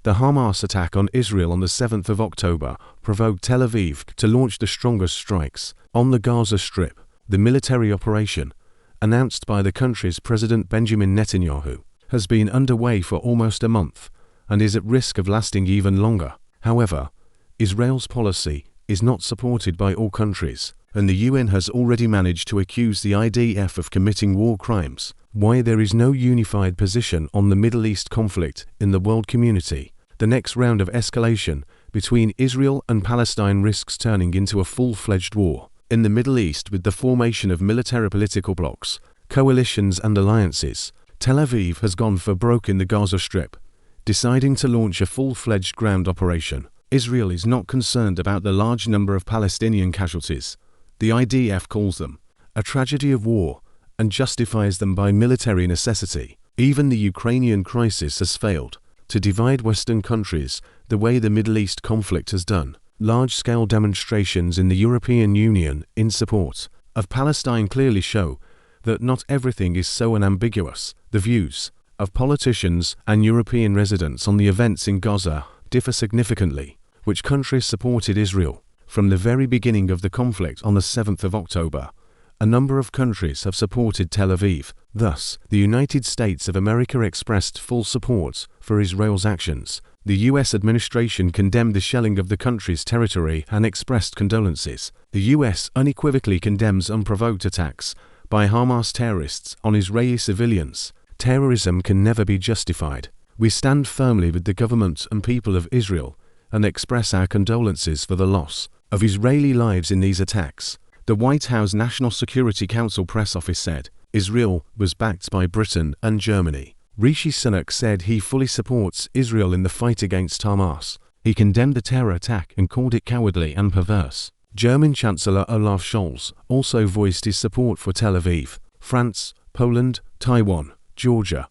The Hamas attack on Israel on the 7th of October provoked Tel Aviv to launch the strongest strikes on the Gaza Strip. The military operation, announced by the country's President Benjamin Netanyahu, has been underway for almost a month and is at risk of lasting even longer. However, Israel's policy is not supported by all countries, and the UN has already managed to accuse the IDF of committing war crimes. Why there is no unified position on the Middle East conflict in the world community? The next round of escalation between Israel and Palestine risks turning into a full-fledged war. In the Middle East, with the formation of military political blocs, coalitions and alliances, Tel Aviv has gone for broke in the Gaza Strip, deciding to launch a full-fledged ground operation. Israel is not concerned about the large number of Palestinian casualties. The IDF calls them a tragedy of war and justifies them by military necessity. Even the Ukrainian crisis has failed to divide Western countries the way the Middle East conflict has done. Large-scale demonstrations in the European Union in support of Palestine clearly show that not everything is so unambiguous. The views of politicians and European residents on the events in Gaza differ significantly. Which countries supported Israel? From the very beginning of the conflict on the 7th of October, a number of countries have supported Tel Aviv. Thus, the United States of America expressed full support for Israel's actions. The U.S. administration condemned the shelling of the country's territory and expressed condolences. The U.S. unequivocally condemns unprovoked attacks by Hamas terrorists on Israeli civilians. Terrorism can never be justified. We stand firmly with the government and people of Israel and express our condolences for the loss of Israeli lives in these attacks. The White House National Security Council press office said Israel was backed by Britain and Germany. Rishi Sunak said he fully supports Israel in the fight against Hamas. He condemned the terror attack and called it cowardly and perverse. German Chancellor Olaf Scholz also voiced his support for Tel Aviv. France, Poland, Taiwan, Georgia,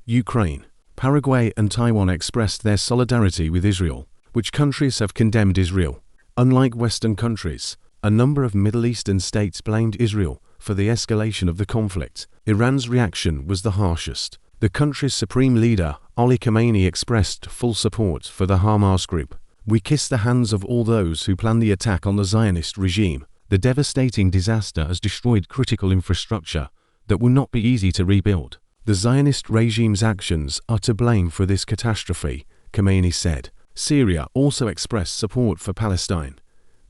Ukraine, Paraguay and Taiwan expressed their solidarity with Israel. Which countries have condemned Israel? Unlike Western countries, a number of Middle Eastern states blamed Israel for the escalation of the conflict. Iran's reaction was the harshest. The country's supreme leader, Ali Khamenei, expressed full support for the Hamas group. We kiss the hands of all those who planned the attack on the Zionist regime. The devastating disaster has destroyed critical infrastructure that will not be easy to rebuild. The Zionist regime's actions are to blame for this catastrophe, Khamenei said. Syria also expressed support for Palestine.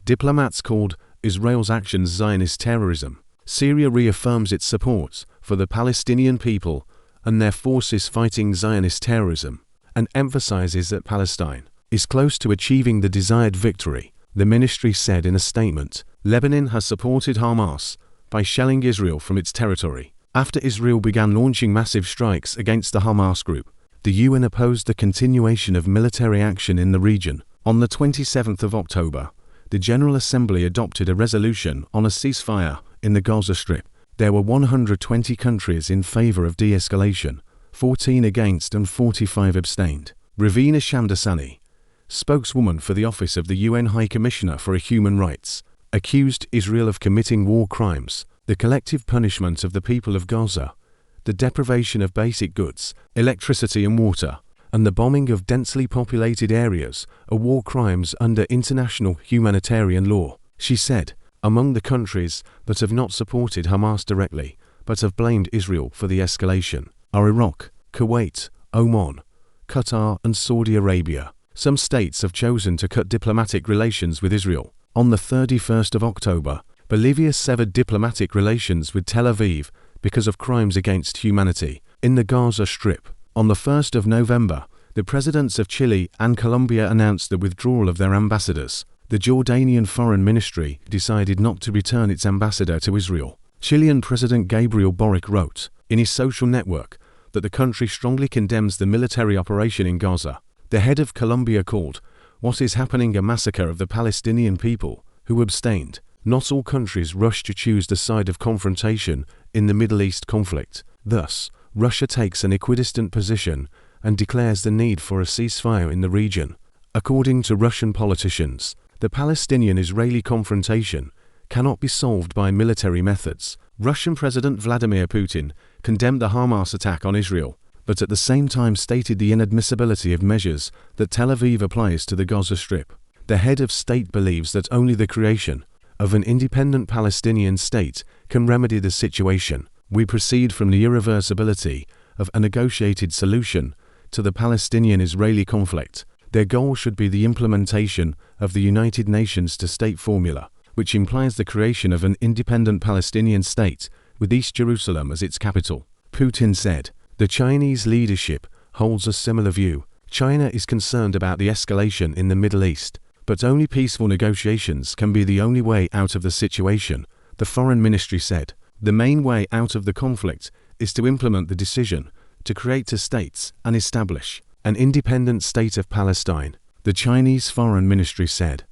Diplomats called Israel's actions Zionist terrorism. Syria reaffirms its support for the Palestinian people and their forces fighting Zionist terrorism, and emphasizes that Palestine is close to achieving the desired victory. The ministry said in a statement, Lebanon has supported Hamas by shelling Israel from its territory. After Israel began launching massive strikes against the Hamas group, the UN opposed the continuation of military action in the region. On the 27th of October, the General Assembly adopted a resolution on a ceasefire in the Gaza Strip. There were 120 countries in favor of de-escalation, 14 against and 45 abstained. Ravina Shamdasani, spokeswoman for the Office of the UN High Commissioner for Human Rights, accused Israel of committing war crimes. The collective punishment of the people of Gaza, the deprivation of basic goods, electricity and water, and the bombing of densely populated areas are war crimes under international humanitarian law. She said, among the countries that have not supported Hamas directly but have blamed Israel for the escalation are Iraq, Kuwait, Oman, Qatar and Saudi Arabia. Some states have chosen to cut diplomatic relations with Israel. On the 31st of October, Bolivia severed diplomatic relations with Tel Aviv because of crimes against humanity in the Gaza Strip. On the 1st of November, the presidents of Chile and Colombia announced the withdrawal of their ambassadors. The Jordanian Foreign Ministry decided not to return its ambassador to Israel. Chilean President Gabriel Boric wrote in his social network that the country strongly condemns the military operation in Gaza. The head of Colombia called what is happening a massacre of the Palestinian people who abstained. Not all countries rush to choose the side of confrontation in the Middle East conflict. Thus, Russia takes an equidistant position and declares the need for a ceasefire in the region. According to Russian politicians, the Palestinian-Israeli confrontation cannot be solved by military methods. Russian President Vladimir Putin condemned the Hamas attack on Israel, but at the same time stated the inadmissibility of measures that Tel Aviv applies to the Gaza Strip. The head of state believes that only the creation of an independent Palestinian state can remedy the situation. We proceed from the irreversibility of a negotiated solution to the Palestinian-Israeli conflict. Their goal should be the implementation of the United Nations two-state formula, which implies the creation of an independent Palestinian state with East Jerusalem as its capital. Putin said. The Chinese leadership holds a similar view. China is concerned about the escalation in the Middle East, but only peaceful negotiations can be the only way out of the situation, the foreign ministry said. The main way out of the conflict is to implement the decision to create two states and establish an independent state of Palestine, the Chinese foreign ministry said.